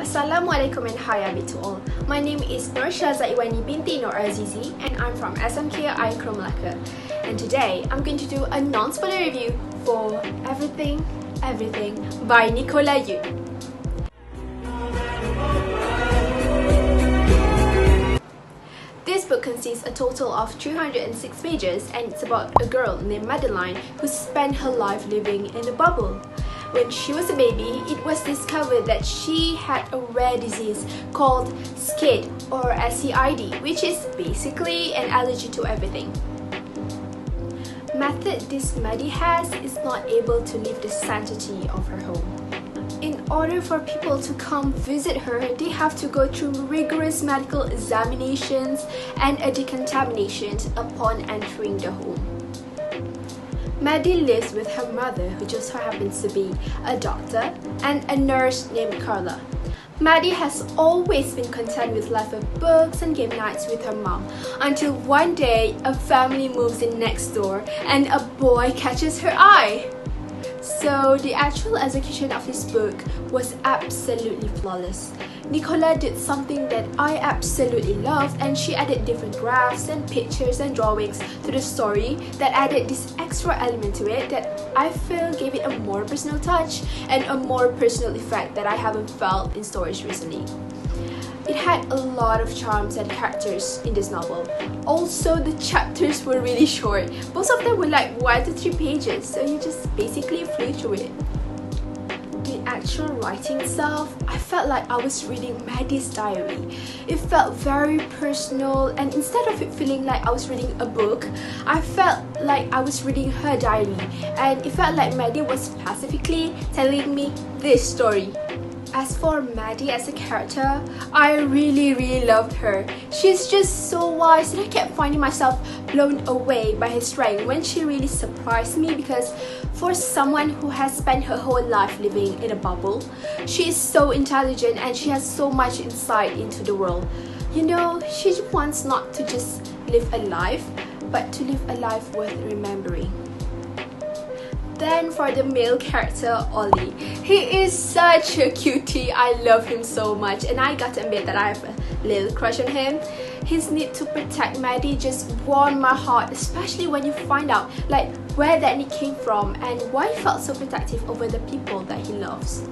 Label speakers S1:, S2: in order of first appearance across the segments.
S1: Assalamualaikum and hi to all. My name is SYAZA BINTI or AZIZI and I'm from SMK AYER MELAKA. And today I'm going to do a non-spoiler review for Everything by NICOLA YOON. This book consists a total of 306 pages and it's about a girl named Madeline who spent her life living in a bubble. When she was a baby, it was discovered that she had a rare disease called SCID or SCID, which is basically an allergy to everything. Method this Maddie has is not able to leave the sanctity of her home. In order for people to come visit her, they have to go through rigorous medical examinations and a decontamination upon entering the home. Maddie lives with her mother, who just so happens to be a doctor, and a nurse named Carla. Maddie has always been content with life of books and game nights with her mom, until one day a family moves in next door and a boy catches her eye. So the actual execution of this book was absolutely flawless. Nicola did something that I absolutely loved, and she added different graphs and pictures and drawings to the story that added this extra element to it that I feel gave it a more personal touch and a more personal effect that I haven't felt in stories recently. It had a lot of charms and characters in this novel. Also, the chapters were really short. Most of them were like 1 to 3 pages, so you just basically flew through it. The actual writing itself, I felt like I was reading Maddie's diary. It felt very personal, and instead of it feeling like I was reading a book, I felt like I was reading her diary, and it felt like Maddie was specifically telling me this story. As for Maddie as a character, I really loved her. She's just so wise, and I kept finding myself blown away by her strength when she really surprised me, because for someone who has spent her whole life living in a bubble, she is so intelligent and she has so much insight into the world. You know, she wants not to just live a life, but to live a life worth remembering. Then for the male character, Ollie. He is such a cutie. I love him so much, and I got to admit that I have a little crush on him. His need to protect Maddie just warmed my heart, especially when you find out like where that need came from and why he felt so protective over the people that he loves.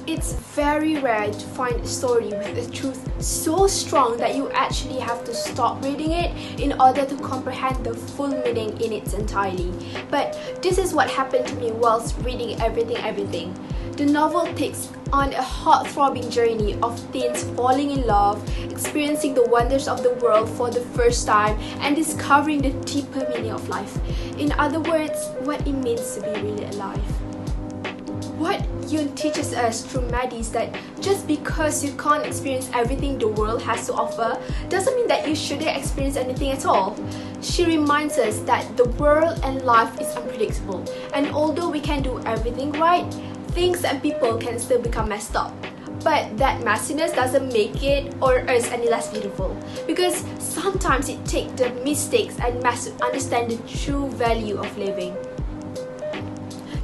S1: It's very rare to find a story with a truth so strong that you actually have to stop reading it in order to comprehend the full meaning in its entirety. But this is what happened to me whilst reading Everything. The novel takes on a heart-throbbing journey of teens falling in love, experiencing the wonders of the world for the first time, and discovering the deeper meaning of life. In other words, what it means to be really alive. What Yoon teaches us through Maddie is that just because you can't experience everything the world has to offer doesn't mean that you shouldn't experience anything at all. She reminds us that the world and life is unpredictable, and although we can do everything right, things and people can still become messed up. But that messiness doesn't make it or us any less beautiful, because sometimes it takes the mistakes and mess to understand the true value of living.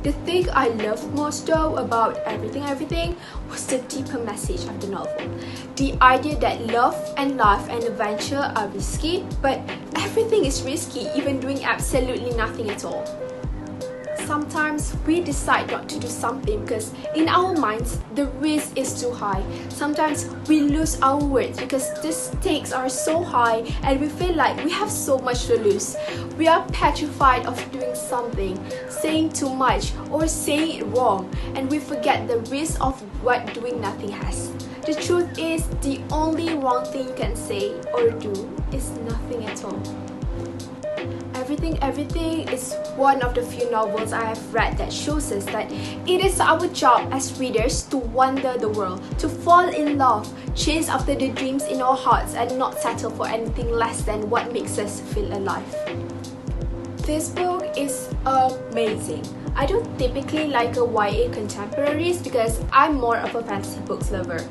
S1: The thing I loved most though about Everything was the deeper message of the novel. The idea that love and life and adventure are risky, but everything is risky, even doing absolutely nothing at all. Sometimes we decide not to do something because in our minds the risk is too high. Sometimes we lose our words because the stakes are so high and we feel like we have so much to lose. We are petrified of doing something, saying too much, or saying it wrong, and we forget the risk of what doing nothing has. The truth is, the only wrong thing you can say or do is nothing at all. Everything is one of the few novels I have read that shows us that it is our job as readers to wander the world, to fall in love, chase after the dreams in our hearts, and not settle for anything less than what makes us feel alive. This book is amazing. I don't typically like a YA contemporaries because I'm more of a fantasy books lover.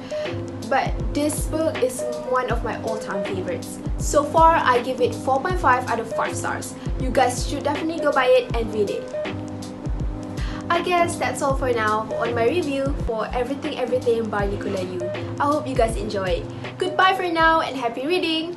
S1: But this book is one of my all-time favorites. So far, I give it 4.5 out of 5 stars. You guys should definitely go buy it and read it. I I guess that's all for now on my review for Everything Everything by NICOLA YOON. I hope you guys enjoy. Goodbye for now and happy reading!